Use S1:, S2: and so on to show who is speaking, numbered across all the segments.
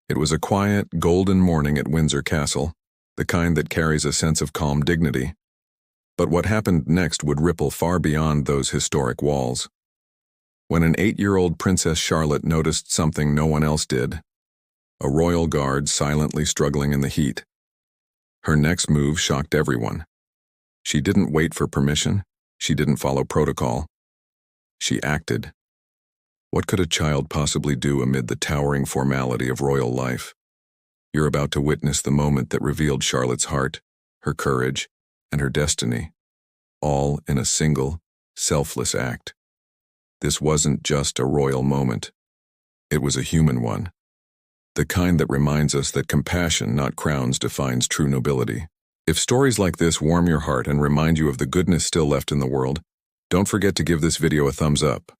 S1: It was a quiet, golden morning at Windsor Castle, the kind that carries a sense of calm dignity. But what happened next would ripple far beyond those historic walls. When an 8-year-old Princess Charlotte noticed something no one else did, a royal guard silently struggling in the heat. Her next move shocked everyone. She didn't wait for permission. She didn't follow protocol. She acted. What could a child possibly do amid the towering formality of royal life? You're about to witness the moment that revealed Charlotte's heart, her courage, and her destiny, all in a single, selfless act. This wasn't just a royal moment. It was a human one. The kind that reminds us that compassion, not crowns, defines true nobility. If stories like this warm your heart and remind you of the goodness still left in the world, don't forget to give this video a thumbs up.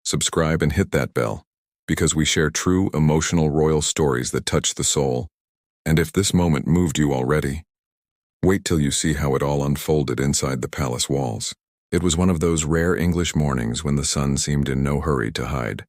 S1: Subscribe and hit that bell, because we share true emotional royal stories that touch the soul. And if this moment moved you already, wait till you see how it all unfolded inside the palace walls. It was one of those rare English mornings when the sun seemed in no hurry to hide.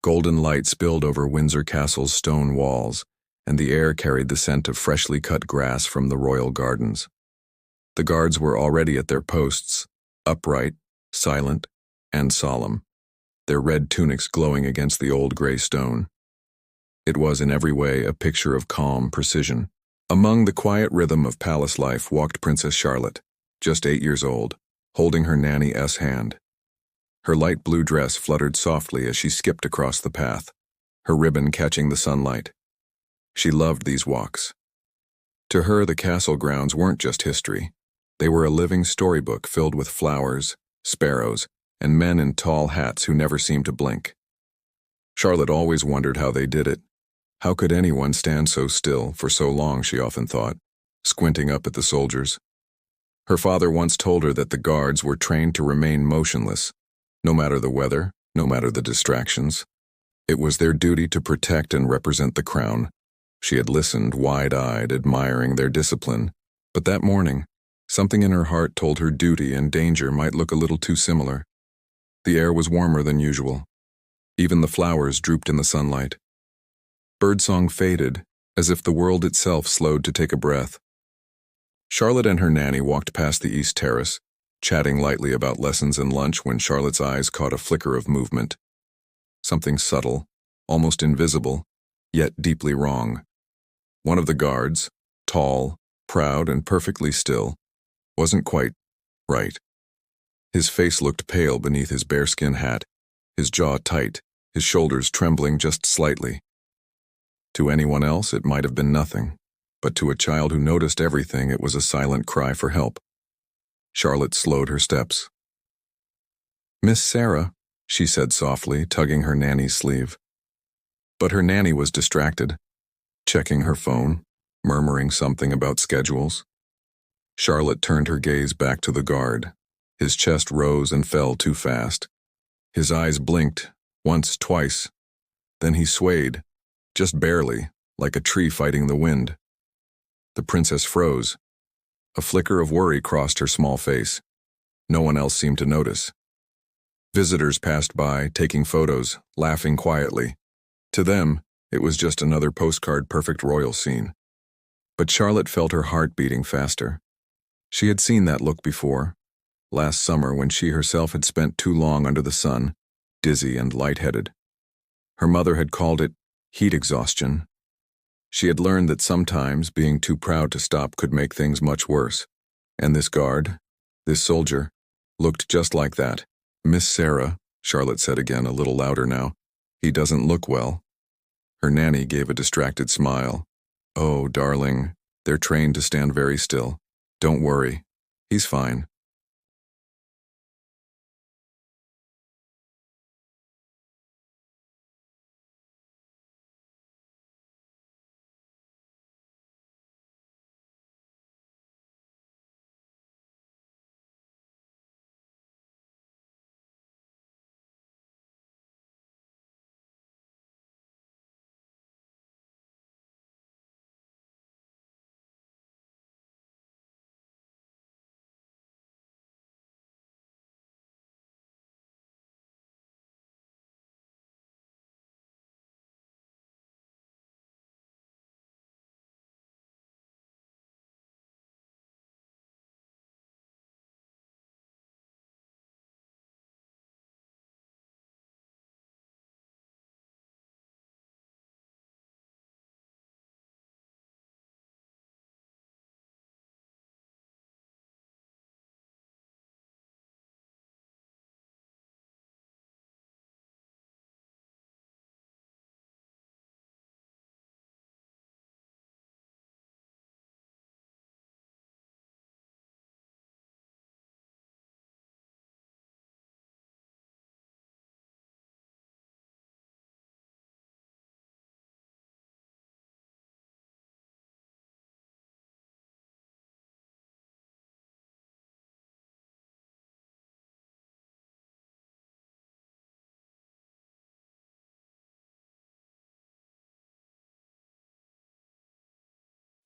S1: Golden light spilled over Windsor Castle's stone walls, and the air carried the scent of freshly cut grass from the royal gardens. The guards were already at their posts, upright, silent, and solemn, their red tunics glowing against the old gray stone. It was in every way a picture of calm precision. Among the quiet rhythm of palace life walked Princess Charlotte, just 8 years old, holding her nanny's hand. Her light blue dress fluttered softly as she skipped across the path, her ribbon catching the sunlight. She loved these walks. To her, the castle grounds weren't just history. They were a living storybook filled with flowers, sparrows, and men in tall hats who never seemed to blink. Charlotte always wondered how they did it. How could anyone stand so still for so long, she often thought, squinting up at the soldiers. Her father once told her that the guards were trained to remain motionless, no matter the weather, no matter the distractions. It was their duty to protect and represent the crown. She had listened, wide-eyed, admiring their discipline, but that morning, something in her heart told her duty and danger might look a little too similar. The air was warmer than usual. Even the flowers drooped in the sunlight. Birdsong faded, as if the world itself slowed to take a breath. Charlotte and her nanny walked past the east terrace, chatting lightly about lessons and lunch when Charlotte's eyes caught a flicker of movement. Something subtle, almost invisible, yet deeply wrong. One of the guards, tall, proud, and perfectly still, wasn't quite right. His face looked pale beneath his bearskin hat, his jaw tight, his shoulders trembling just slightly. To anyone else, it might have been nothing, but to a child who noticed everything, it was a silent cry for help. Charlotte slowed her steps. "Miss Sarah," she said softly, tugging her nanny's sleeve. But her nanny was distracted, checking her phone, murmuring something about schedules. Charlotte turned her gaze back to the guard. His chest rose and fell too fast. His eyes blinked, once, twice. Then he swayed, just barely, like a tree fighting the wind. The princess froze. A flicker of worry crossed her small face. No one else seemed to notice. Visitors passed by, taking photos, laughing quietly. To them, it was just another postcard-perfect royal scene. But Charlotte felt her heart beating faster. She had seen that look before, last summer when she herself had spent too long under the sun, dizzy and lightheaded. Her mother had called it heat exhaustion. She had learned that sometimes being too proud to stop could make things much worse. And this guard, this soldier, looked just like that. "Miss Sarah," Charlotte said again, a little louder now, "he doesn't look well." Her nanny gave a distracted smile. "Oh, darling, they're trained to stand very still. Don't worry. He's fine."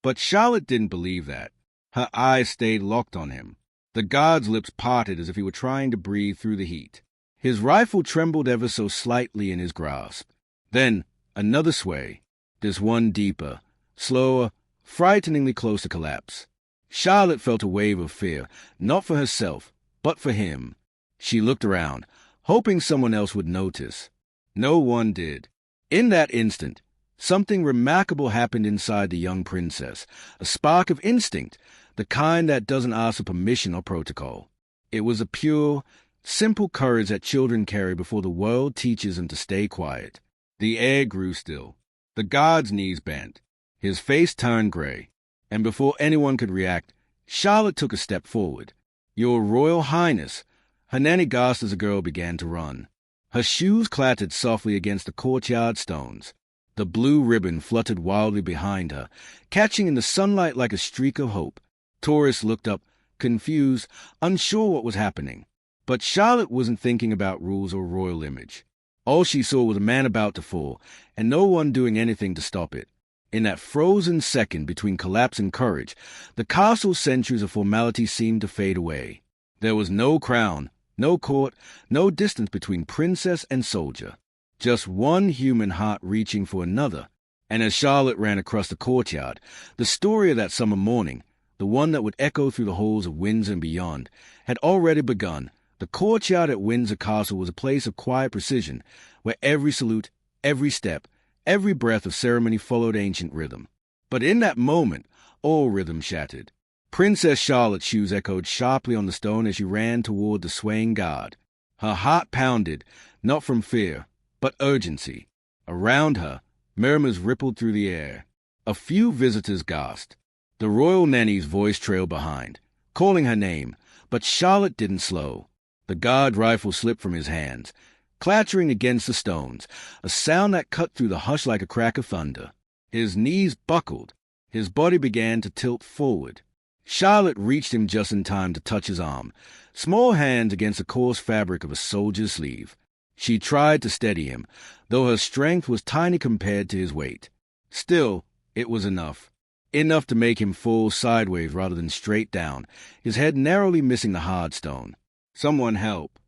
S2: But Charlotte didn't believe that. Her eyes stayed locked on him. The guard's lips parted as if he were trying to breathe through the heat. His rifle trembled ever so slightly in his grasp. Then, another sway. This one deeper, slower, frighteningly close to collapse. Charlotte felt a wave of fear, not for herself, but for him. She looked around, hoping someone else would notice. No one did. In that instant, something remarkable happened inside the young princess, a spark of instinct, the kind that doesn't ask for permission or protocol. It was a pure, simple courage that children carry before the world teaches them to stay quiet. The air grew still. The guard's knees bent. His face turned gray. And before anyone could react, Charlotte took a step forward. "Your Royal Highness," her nanny gasped as the girl began to run. Her shoes clattered softly against the courtyard stones. The blue ribbon fluttered wildly behind her, catching in the sunlight like a streak of hope. Tourists looked up, confused, unsure what was happening. But Charlotte wasn't thinking about rules or royal image. All she saw was a man about to fall, and no one doing anything to stop it. In that frozen second between collapse and courage, the castle's centuries of formality seemed to fade away. There was no crown, no court, no distance between princess and soldier. Just one human heart reaching for another. And as Charlotte ran across the courtyard, the story of that summer morning, the one that would echo through the halls of Windsor and beyond, had already begun. The courtyard at Windsor Castle was a place of quiet precision, where every salute, every step, every breath of ceremony followed ancient rhythm. But in that moment, all rhythm shattered. Princess Charlotte's shoes echoed sharply on the stone as she ran toward the swaying guard. Her heart pounded, not from fear, but urgency. Around her, murmurs rippled through the air. A few visitors gasped. The royal nanny's voice trailed behind, calling her name, but Charlotte didn't slow. The guard rifle slipped from his hands, clattering against the stones, a sound that cut through the hush like a crack of thunder. His knees buckled. His body began to tilt forward. Charlotte reached him just in time to touch his arm, small hands against the coarse fabric of a soldier's sleeve. She tried to steady him, though her strength was tiny compared to his weight. Still, it was enough. Enough to make him fall sideways rather than straight down, his head narrowly missing the hard stone. "Someone help."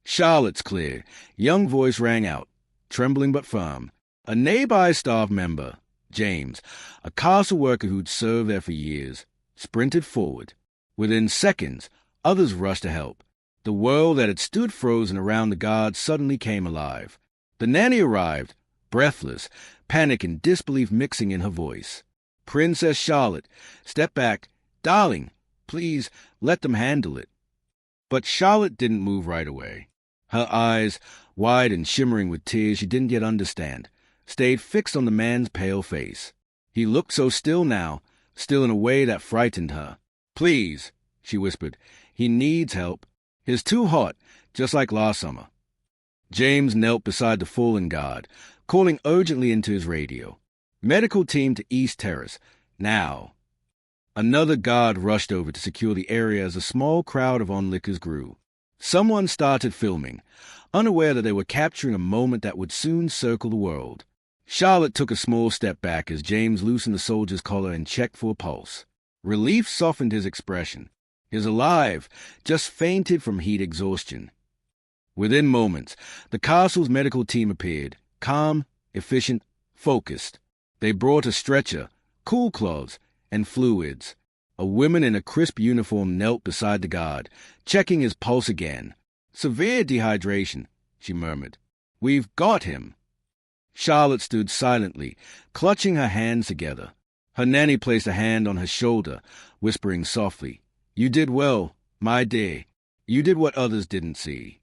S2: Charlotte's clear, young voice rang out, trembling but firm. A nearby staff member, James, a castle worker who'd served there for years, sprinted forward. Within seconds, others rushed to help. The world that had stood frozen around the guard suddenly came alive. The nanny arrived, breathless, panic and disbelief mixing in her voice. "Princess Charlotte, step back. Darling, please, let them handle it." But Charlotte didn't move right away. Her eyes, wide and shimmering with tears she didn't yet understand, stayed fixed on the man's pale face. He looked so still now, still in a way that frightened her. "Please," she whispered, "he needs help. He's too hot, just like last summer." James knelt beside the fallen guard, calling urgently into his radio. "Medical team to East Terrace, now." Another guard rushed over to secure the area as a small crowd of onlookers grew. Someone started filming, unaware that they were capturing a moment that would soon circle the world. Charlotte took a small step back as James loosened the soldier's collar and checked for a pulse. Relief softened his expression. He's alive, just fainted from heat exhaustion. Within moments, the castle's medical team appeared, calm, efficient, focused. They brought a stretcher, cool cloths, and fluids. A woman in a crisp uniform knelt beside the guard, checking his pulse again. "Severe dehydration," she murmured. "We've got him." Charlotte stood silently, clutching her hands together. Her nanny placed a hand on her shoulder, whispering softly, "You did well, my dear. You did what others didn't see."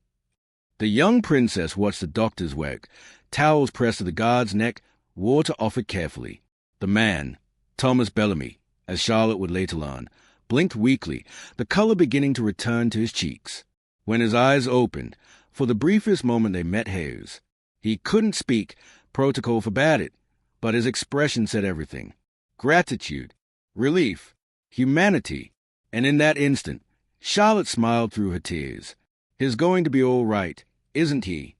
S2: The young princess watched the doctor's work, towels pressed to the guard's neck, water offered carefully. The man, Thomas Bellamy, as Charlotte would later learn, blinked weakly, the color beginning to return to his cheeks. When his eyes opened, for the briefest moment they met hers. He couldn't speak, protocol forbade it, but his expression said everything. Gratitude, relief, humanity, and in that instant, Charlotte smiled through her tears. "He's going to be all right, isn't he?"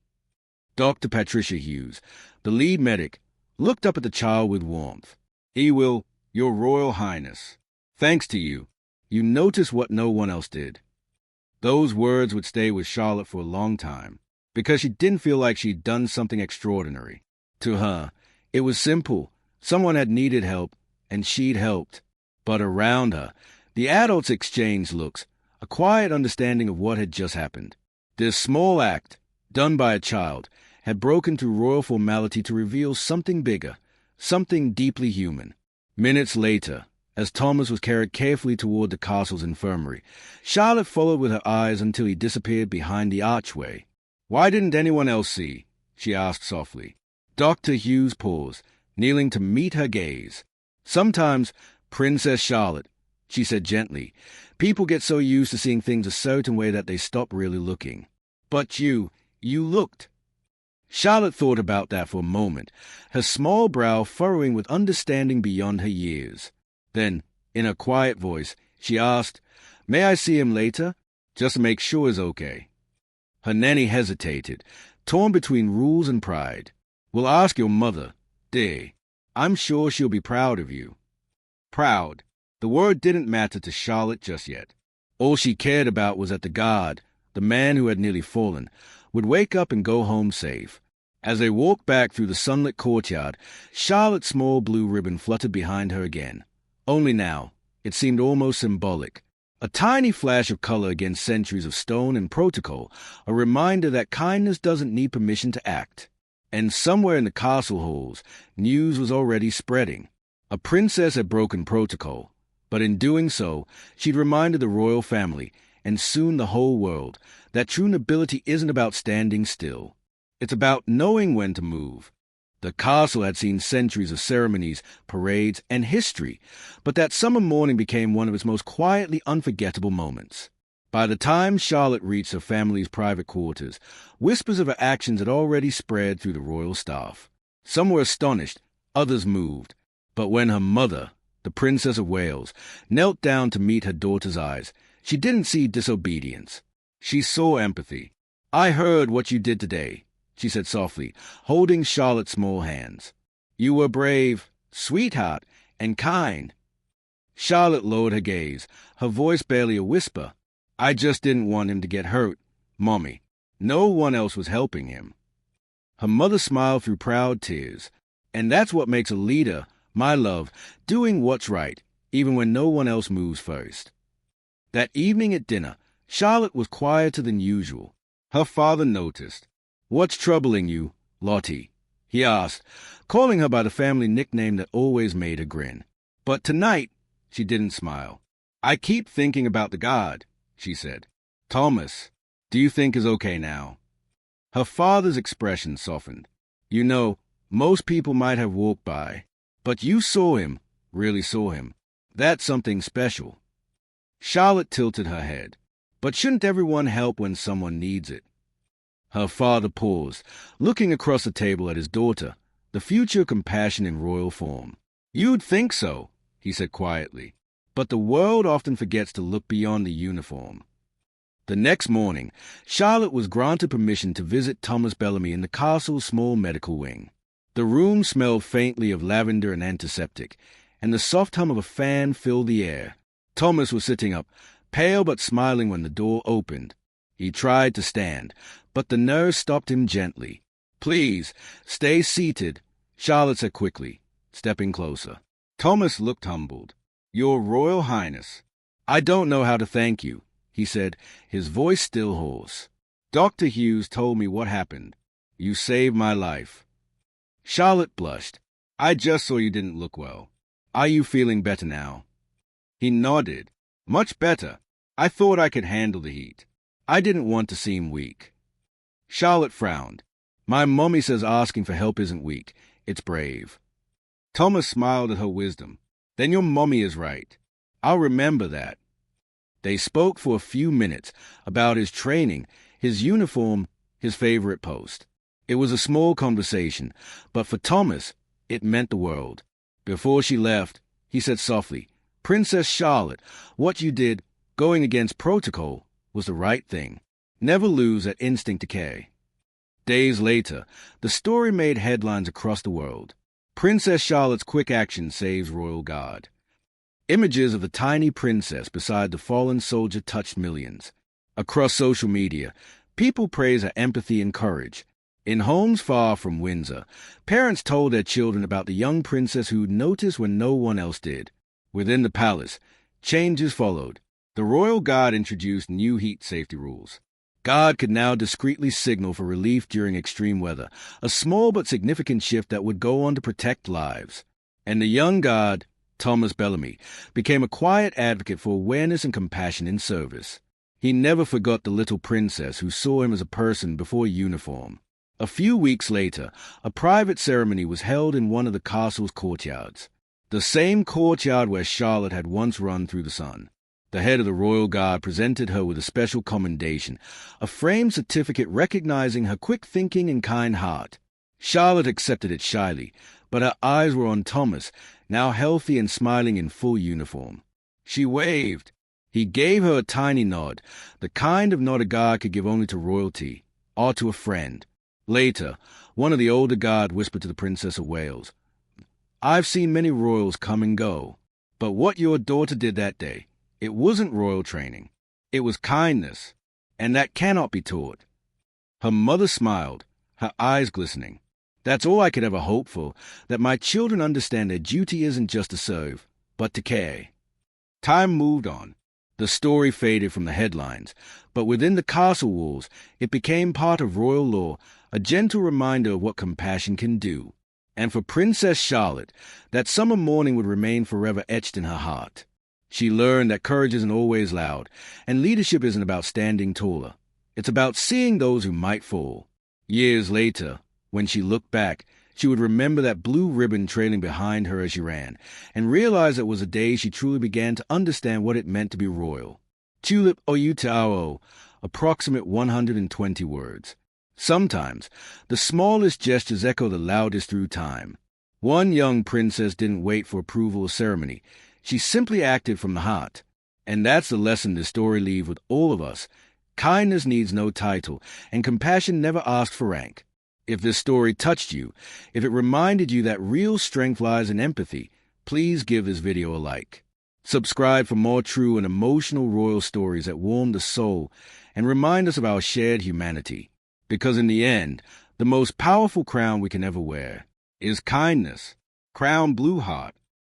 S2: Dr. Patricia Hughes, the lead medic, looked up at the child with warmth. "He will "Your Royal Highness, thanks to you, you noticed what no one else did." Those words would stay with Charlotte for a long time, because she didn't feel like she'd done something extraordinary. To her, it was simple. Someone had needed help, and she'd helped. But around her, the adults exchanged looks, a quiet understanding of what had just happened. This small act, done by a child, had broken through royal formality to reveal something bigger, something deeply human. Minutes later, as Thomas was carried carefully toward the castle's infirmary, Charlotte followed with her eyes until he disappeared behind the archway. "Why didn't anyone else see?" she asked softly. Dr. Hughes paused, kneeling to meet her gaze. "Sometimes, Princess Charlotte," she said gently, "people get so used to seeing things a certain way that they stop really looking. But you looked." Charlotte thought about that for a moment, her small brow furrowing with understanding beyond her years. Then, in a quiet voice, she asked, "May I see him later? Just to make sure he's okay." Her nanny hesitated, torn between rules and pride. "We'll ask your mother, dear. I'm sure she'll be proud of you." Proud. The word didn't matter to Charlotte just yet. All she cared about was that the guard, the man who had nearly fallen, would wake up and go home safe. As they walked back through the sunlit courtyard, Charlotte's small blue ribbon fluttered behind her again. Only now, it seemed almost symbolic. A tiny flash of color against centuries of stone and protocol, a reminder that kindness doesn't need permission to act. And somewhere in the castle halls, news was already spreading. A princess had broken protocol, but in doing so, she'd reminded the royal family, and soon the whole world, that true nobility isn't about standing still. It's about knowing when to move. The castle had seen centuries of ceremonies, parades, and history, but that summer morning became one of its most quietly unforgettable moments. By the time Charlotte reached her family's private quarters, whispers of her actions had already spread through the royal staff. Some were astonished, others moved. But when her mother, the Princess of Wales, knelt down to meet her daughter's eyes, she didn't see disobedience. She saw empathy. "I heard what you did today," she said softly, holding Charlotte's small hands. "You were brave, sweetheart, and kind." Charlotte lowered her gaze, her voice barely a whisper. "I just didn't want him to get hurt, Mommy. No one else was helping him." Her mother smiled through proud tears. "And that's what makes a leader, my love, doing what's right, even when no one else moves first." That evening at dinner, Charlotte was quieter than usual. Her father noticed. "What's troubling you, Lottie?" he asked, calling her by the family nickname that always made her grin. But tonight, she didn't smile. "I keep thinking about the guard," she said. "Thomas, do you think is okay now?" Her father's expression softened. "You know, most people might have walked by, but you saw him, really saw him. That's something special." Charlotte tilted her head. "But shouldn't everyone help when someone needs it?" Her father paused, looking across the table at his daughter, the future compassion in royal form. "You'd think so," he said quietly, "but the world often forgets to look beyond the uniform." The next morning, Charlotte was granted permission to visit Thomas Bellamy in the castle's small medical wing. The room smelled faintly of lavender and antiseptic, and the soft hum of a fan filled the air. Thomas was sitting up, pale but smiling when the door opened. He tried to stand, but the nurse stopped him gently. "Please, stay seated," Charlotte said quickly, stepping closer. Thomas looked humbled. "Your Royal Highness, I don't know how to thank you," he said, his voice still hoarse. "Dr. Hughes told me what happened. You saved my life." Charlotte blushed. "I just saw you didn't look well. Are you feeling better now?" He nodded. "Much better. I thought I could handle the heat. I didn't want to seem weak." Charlotte frowned. "My mommy says asking for help isn't weak. It's brave." Thomas smiled at her wisdom. "Then your mommy is right. I'll remember that." They spoke for a few minutes about his training, his uniform, his favorite post. It was a small conversation, but for Thomas, it meant the world. Before she left, he said softly, "Princess Charlotte, what you did, going against protocol, was the right thing. Never lose that instinct to care." Days later, the story made headlines across the world. Princess Charlotte's quick action saves royal guard. Images of the tiny princess beside the fallen soldier touched millions. Across social media, people praise her empathy and courage. In homes far from Windsor, parents told their children about the young princess who noticed when no one else did. Within the palace, changes followed. The royal guard introduced new heat safety rules. Guard could now discreetly signal for relief during extreme weather, a small but significant shift that would go on to protect lives. And the young guard, Thomas Bellamy, became a quiet advocate for awareness and compassion in service. He never forgot the little princess who saw him as a person before uniform. A few weeks later, a private ceremony was held in one of the castle's courtyards, the same courtyard where Charlotte had once run through the sun. The head of the royal guard presented her with a special commendation, a framed certificate recognizing her quick thinking and kind heart. Charlotte accepted it shyly, but her eyes were on Thomas, now healthy and smiling in full uniform. She waved. He gave her a tiny nod, the kind of nod a guard could give only to royalty, or to a friend. Later, one of the older guard whispered to the Princess of Wales, "I've seen many royals come and go, but what your daughter did that day, it wasn't royal training. It was kindness, and that cannot be taught." Her mother smiled, her eyes glistening. "That's all I could ever hope for, that my children understand their duty isn't just to serve, but to care." Time moved on. The story faded from the headlines, but within the castle walls, it became part of royal lore, a gentle reminder of what compassion can do. And for Princess Charlotte, that summer morning would remain forever etched in her heart. She learned that courage isn't always loud, and leadership isn't about standing taller. It's about seeing those who might fall. Years later, when she looked back, she would remember that blue ribbon trailing behind her as she ran, and realize it was a day she truly began to understand what it meant to be royal. Tulip Oyutao, approximate 120 words. Sometimes, the smallest gestures echo the loudest through time. One young princess didn't wait for approval or ceremony. She simply acted from the heart. And that's the lesson this story leaves with all of us. Kindness needs no title, and compassion never asks for rank. If this story touched you, if it reminded you that real strength lies in empathy, please give this video a like. Subscribe for more true and emotional royal stories that warm the soul and remind us of our shared humanity. Because in the end, the most powerful crown we can ever wear is kindness. Crown Blue Heart.